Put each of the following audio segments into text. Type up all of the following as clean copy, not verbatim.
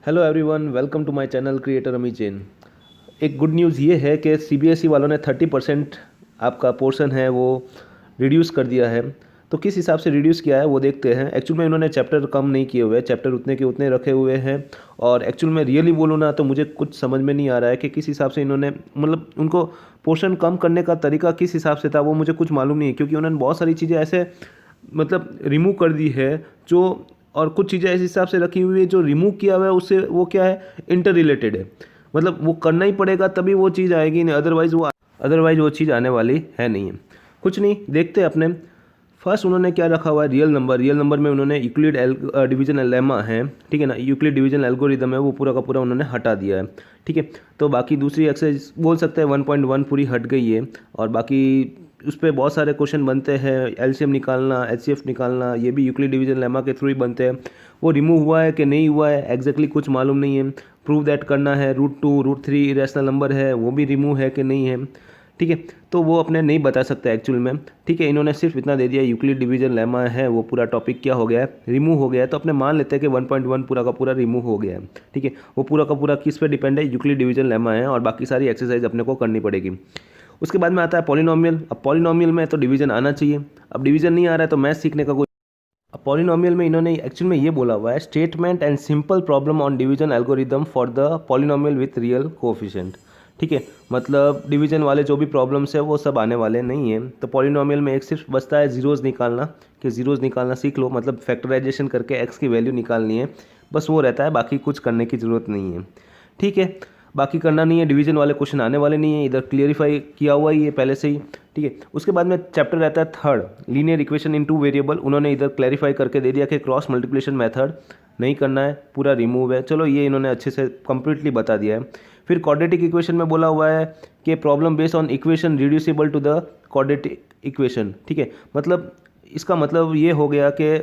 Hello everyone, welcome to my channel creator Amit Jain. एक good news ये है कि सीबीएसई वालों ने 30% आपका पोर्शन है वो रिड्यूस कर दिया है। तो किस हिसाब से रिड्यूस किया है वो देखते हैं। एक्चुअल में इन्होंने चैप्टर कम नहीं किए हुए हैं, चैप्टर उतने के उतने रखे हुए हैं। और एक्चुअल में रियली बोलूँ ना तो मुझे कुछ समझ में नहीं आ रहा है कि किस हिसाब से इन्होंने मतलब उनको पोर्शन कम करने का तरीका किस हिसाब से था वो मुझे कुछ मालूम नहीं है, क्योंकि उन्होंने बहुत सारी चीज़ें ऐसे मतलब रिमूव कर दी है जो, और कुछ चीज़ें इस हिसाब से रखी हुई है जो रिमूव किया हुआ है उससे वो क्या है, इंटर रिलेटेड है। मतलब वो करना ही पड़ेगा तभी वो चीज़ आएगी, नहीं अदरवाइज वो चीज़ आने वाली है नहीं है। कुछ नहीं, देखते अपने। फर्स्ट उन्होंने क्या रखा हुआ है, रियल नंबर में उन्होंने यूक्लिड डिवीजन लेमा है, ठीक है ना, यूक्लिड डिवीजन एल्गोरिदम है, वो पूरा का पूरा उन्होंने हटा दिया है, ठीक है। तो बाकी दूसरी एक्सरसाइज बोल सकते हैं 1.1 पूरी हट गई है। और बाकी उस पर बहुत सारे क्वेश्चन बनते हैं, एलसीएम निकालना, एचसीएफ निकालना, ये भी यूक्लिड डिवीजन लेमा के थ्रू ही बनते हैं। वो रिमूव हुआ है कि नहीं हुआ है एग्जैक्टली कुछ मालूम नहीं है। प्रूव दैट करना है, √2 √3 इरेशनल नंबर है, वो भी रिमूव है कि नहीं है, ठीक है। तो वो अपने नहीं बता सकते एक्चुअल में, ठीक है। इन्होंने सिर्फ इतना दे दिया यूक्लिड डिवीजन लेमा है, वो पूरा टॉपिक क्या हो गया है, रिमूव हो गया है। तो अपने मान लेते हैं कि 1.1 पूरा का पूरा रिमूव हो गया है, ठीक है। वो पूरा का पूरा किस पे डिपेंड है, यूक्लिड डिवीजन लेमा है, और बाकी सारी एक्सरसाइज अपने को करनी पड़ेगी। उसके बाद में आता है पॉलिनोमियल। अब पॉलिनोमियल में तो डिवीजन आना चाहिए, अब डिवीजन नहीं आ रहा है तो मैथ सीखने का कोई। अब पॉलिनोमियल में इन्होंने एक्चुअल में ये बोला हुआ है, statement and simple problem on division algorithm for the polynomial with real coefficient, ठीक है। मतलब डिवीजन वाले जो भी प्रॉब्लम्स है वो सब आने वाले नहीं हैं। तो पॉलिनोमियल में एक सिर्फ बचता है जीरोज़ निकालना, कि जीरोज़ निकालना सीख लो, मतलब फैक्टराइजेशन करके एक्स की वैल्यू निकालनी है, बस वो रहता है, बाकी कुछ करने की ज़रूरत नहीं है, ठीक है। बाकी करना नहीं है, डिवीजन वाले क्वेश्चन आने वाले नहीं है, इधर क्लियरिफाई किया हुआ ही है पहले से ही, ठीक है। उसके बाद में चैप्टर रहता है third, linear equation in 2 variable. उन्होंने इधर क्लैरिफाई करके दे दिया कि क्रॉस मल्टीप्लिकेशन मेथड नहीं करना है, पूरा रिमूव है। चलो ये इन्होंने अच्छे से कंप्लीटली बता दिया है। फिर क्वाड्रेटिक इक्वेशन में बोला हुआ है कि problem based on equation reducible to the quadratic equation, ठीक है। मतलब इसका मतलब ये हो गया कि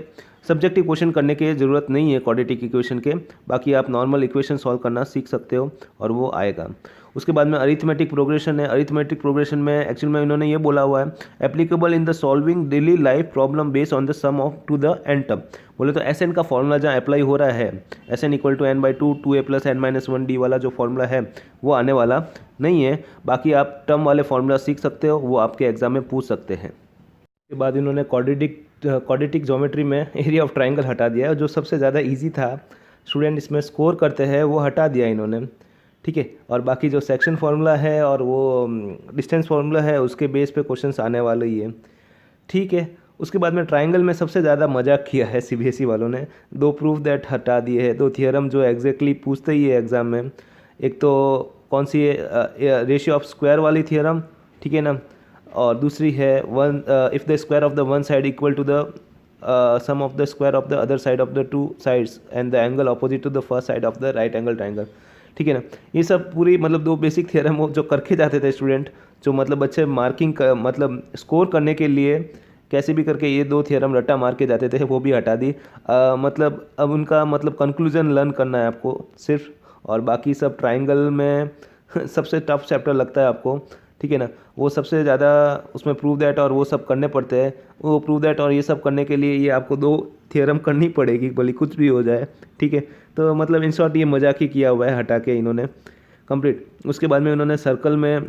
सब्जेक्टिव क्वेश्चन करने की ज़रूरत नहीं है क्वाड्रेटिक इक्वेशन के, बाकी आप नॉर्मल इक्वेशन सॉल्व करना सीख सकते हो और वो आएगा। उसके बाद में अरिथमेटिक प्रोग्रेशन है। अरिथमेटिक प्रोग्रेशन में एक्चुअल में इन्होंने ये बोला हुआ है, applicable in the solving daily life problem based on the sum of to the n term. बोले तो एस एन का फॉर्मूला जहाँ अप्लाई हो रहा है, S N equal to n/2 2a + n-1d वाला जो फॉर्मूला है वो आने वाला नहीं है। बाकी आप टर्म वाले फॉर्मूला सीख सकते हो, वो आपके एग्जाम में पूछ सकते हैं। उसके बाद इन्होंने क्वाड्रेटिक ज्योमेट्री में एरिया ऑफ ट्राइंगल हटा दिया है, जो सबसे ज़्यादा इजी था, स्टूडेंट इसमें स्कोर करते हैं, वो हटा दिया इन्होंने, ठीक है। और बाकी जो सेक्शन फार्मूला है और वो डिस्टेंस फार्मूला है उसके बेस पे क्वेश्चंस आने वाले ही है, ठीक है। उसके बाद में ट्राइंगल में सबसे ज़्यादा मजाक किया है सीबीएसई वालों ने, 2 प्रूफ दैट हटा दिए हैं, 2 थियरम जो एग्जैक्टली पूछते ही है एग्ज़ाम में। एक तो कौन सी है, रेशियो ऑफ स्क्वायर वाली थियरम, ठीक है ना, और दूसरी है if the square of the one side equal to the sum of the square of the other side of the 2 sides and the angle opposite to the first side of the right angle triangle, ठीक है ना। ये सब पूरी मतलब 2 basic theorem वो जो करके जाते थे स्टूडेंट, जो मतलब बच्चे मार्किंग मतलब स्कोर करने के लिए कैसे भी करके ये 2 थियरम रट्टा मार के जाते थे, वो भी हटा दी। मतलब अब उनका मतलब कंक्लूजन लर्न करना है आपको सिर्फ, और बाकी सब ट्राइंगल में सबसे टफ चैप्टर लगता है आपको, ठीक है ना। वो सबसे ज़्यादा उसमें प्रूव दैट और वो सब करने पड़ते हैं। वो प्रूव दैट और ये सब करने के लिए ये आपको 2 थियरम करनी पड़ेगी, भले कुछ भी हो जाए, ठीक है। तो मतलब इन शॉर्ट ये मजाक ही किया हुआ है, हटा के इन्होंने कंप्लीट। उसके बाद में उन्होंने सर्कल में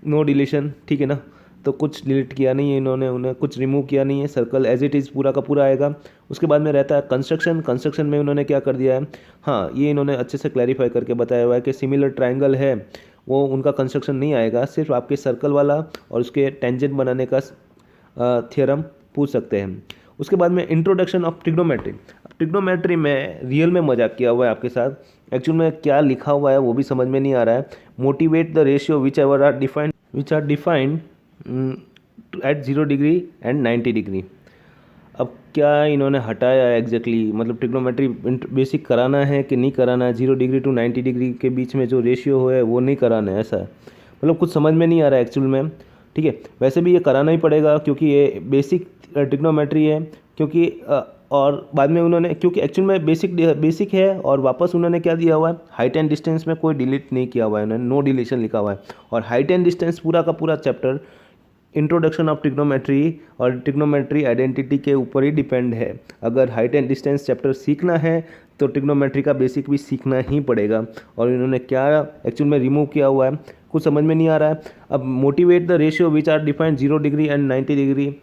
नो डिलीशन, ठीक है ना, तो कुछ डिलीट किया नहीं है इन्होंने, उन्हें कुछ रिमूव किया नहीं है, सर्कल एज इट इज़ पूरा का पूरा आएगा। उसके बाद में रहता है कंस्ट्रक्शन में उन्होंने क्या कर दिया है, हाँ ये इन्होंने अच्छे से क्लैरिफाई करके बताया हुआ है कि सिमिलर ट्राइंगल है वो उनका कंस्ट्रक्शन नहीं आएगा, सिर्फ आपके सर्कल वाला और उसके टेंजेंट बनाने का थियरम पूछ सकते हैं। उसके बाद में इंट्रोडक्शन ऑफ ट्रिग्नोमेट्री में रियल में मजाक किया हुआ है आपके साथ, एक्चुअल में क्या लिखा हुआ है वो भी समझ में नहीं आ रहा है। Motivate the ratio which are defined at 0 degree and 90 degree. अब क्या इन्होंने हटाया है एग्जैक्टली, मतलब ट्रिग्नोमेट्री बेसिक कराना है कि नहीं कराना है, 0 डिग्री टू 90 डिग्री के बीच में जो रेशियो है वो नहीं कराना है, ऐसा है। मतलब कुछ समझ में नहीं आ रहा है एक्चुअल में, ठीक है। वैसे भी ये कराना ही पड़ेगा क्योंकि ये बेसिक ट्रिग्नोमेट्री है, क्योंकि और बाद में उन्होंने, क्योंकि एक्चुअल में बेसिक है, और वापस उन्होंने क्या दिया हुआ है, हाइट एंड डिस्टेंस में कोई डिलीट नहीं किया हुआ है उन्होंने, नो डिलीशन लिखा हुआ है। और हाइट एंड डिस्टेंस पूरा का पूरा चैप्टर इंट्रोडक्शन ऑफ ट्रिग्नोमेट्री और ट्रिग्नोमेट्री आइडेंटिटी के ऊपर ही डिपेंड है। अगर हाइट एंड डिस्टेंस चैप्टर सीखना है तो ट्रिग्नोमेट्री का बेसिक भी सीखना ही पड़ेगा। और इन्होंने क्या एक्चुअल में रिमूव किया हुआ है कुछ समझ में नहीं आ रहा है। अब motivate the ratio which are defined 0 degree and 90 degree,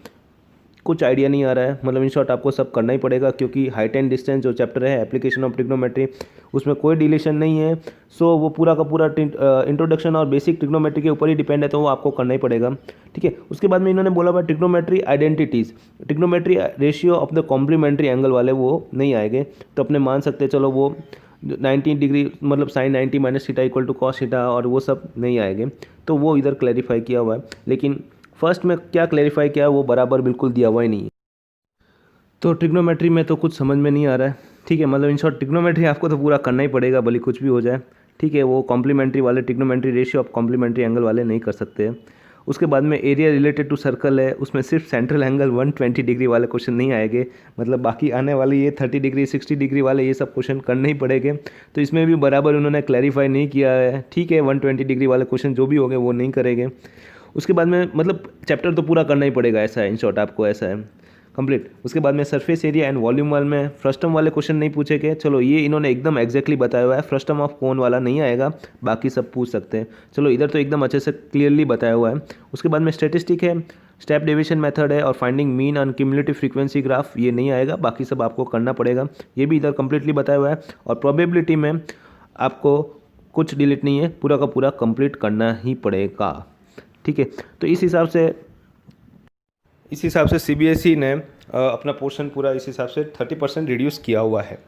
कुछ आइडिया नहीं आ रहा है। मतलब इन शॉर्ट आपको सब करना ही पड़ेगा, क्योंकि हाइट एंड डिस्टेंस जो चैप्टर है एप्लीकेशन ऑफ ट्रिग्नोमेट्री, उसमें कोई डिलीशन नहीं है। सो वो पूरा का पूरा इंट्रोडक्शन और बेसिक ट्रिग्नोमेट्री के ऊपर ही डिपेंड है, तो वो आपको करना ही पड़ेगा। ठीक है, उसके बाद में इन्होंने बोला हुआ trigonometry identities, trigonometry ratio of the complementary angle वाले वो नहीं आएंगे, तो अपने मान सकते हैं चलो वो 90 डिग्री मतलब sine 90 minus theta equal to cos theta और वो सब नहीं आएंगे, तो वो इधर क्लैरिफाई किया हुआ है। लेकिन फर्स्ट में क्या क्लैरिफाई किया वो बराबर बिल्कुल दिया हुआ ही नहीं है। तो ट्रिग्नोमेट्री में तो कुछ समझ में नहीं आ रहा है। ठीक है, मतलब इन शॉर्ट ट्रिग्नोमेट्री आपको तो पूरा करना ही पड़ेगा, भले कुछ भी हो जाए। ठीक है, वो कॉम्प्लीमेंट्री वाले trigonometry ratio of complementary angle वाले नहीं कर सकते। उसके बाद में एरिया रिलेटेड टू सर्कल है, उसमें सिर्फ सेंट्रल एंगल 120 डिग्री वाले क्वेश्चन नहीं आएंगे। मतलब बाकी आने वाले ये 30 डिग्री 60 डिग्री वाले ये सब क्वेश्चन करने ही पड़ेंगे, तो इसमें भी बराबर उन्होंने क्लैरिफाई नहीं किया है। ठीक है, 120 डिग्री वाले क्वेश्चन जो भी होंगे वो नहीं करेंगे। उसके बाद में मतलब चैप्टर तो पूरा करना ही पड़ेगा, ऐसा है इन शॉर्ट, आपको ऐसा है कंप्लीट। उसके बाद में सरफेस एरिया एंड वॉल्यूम वाले में फ्रस्टम वाले क्वेश्चन नहीं पूछे गए। चलो ये इन्होंने एकदम एग्जैक्टली बताया हुआ है, फ्रस्टम ऑफ कोन वाला नहीं आएगा, बाकी सब पूछ सकते हैं। चलो इधर तो एकदम अच्छे से क्लियरली बताया हुआ है। उसके बाद में स्टैटिस्टिक है, स्टेप डेविएशन मेथड है और finding mean on cumulative frequency graph, ये नहीं आएगा, बाकी सब आपको करना पड़ेगा, ये भी इधर कंप्लीटली बताया हुआ है। और प्रोबेबिलिटी में आपको कुछ डिलीट नहीं है, पूरा का पूरा कंप्लीट करना ही पड़ेगा। ठीक है, तो इस हिसाब से सीबीएसई ने अपना पोर्शन पूरा इस हिसाब से 30% रिड्यूस किया हुआ है।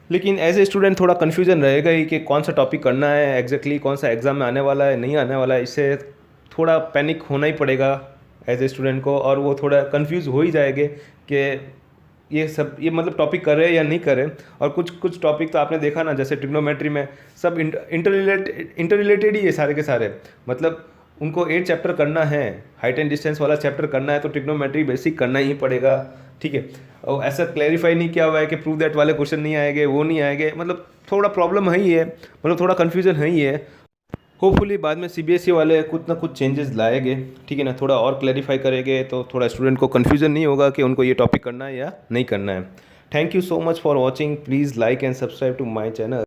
लेकिन एज ए स्टूडेंट थोड़ा कन्फ्यूजन रहेगा ही कि कौन सा टॉपिक करना है एग्जैक्टली, कौन सा एग्ज़ाम में आने वाला है नहीं आने वाला है। इससे थोड़ा पैनिक होना ही पड़ेगा एज ए स्टूडेंट को, और वो थोड़ा कन्फ्यूज़ हो ही जाएंगे कि ये मतलब टॉपिक कर रहे हैं या नहीं कर रहे। और कुछ टॉपिक तो आपने देखा ना, जैसे ट्रिग्नोमेट्री में सब इंटर रिलेटेड ही है सारे के सारे। मतलब उनको 8 चैप्टर करना है, हाइट एंड डिस्टेंस वाला चैप्टर करना है, तो ट्रिग्नोमेट्री बेसिक करना ही पड़ेगा। ठीक है, और ऐसा क्लैरिफाई नहीं किया हुआ है कि प्रूव दैट वाले क्वेश्चन नहीं आएंगे, वो नहीं आएंगे। मतलब थोड़ा प्रॉब्लम है ही है, मतलब थोड़ा कन्फ्यूजन है ही है। होपफुली बाद में सीबीएसई वाले कुछ ना कुछ चेंजेस लाएंगे। ठीक है ना, थोड़ा और क्लैरिफाई करेंगे तो थोड़ा स्टूडेंट को कन्फ्यूजन नहीं होगा कि उनको ये टॉपिक करना है या नहीं करना है। Thank you so much for watching, please like and subscribe to my channel.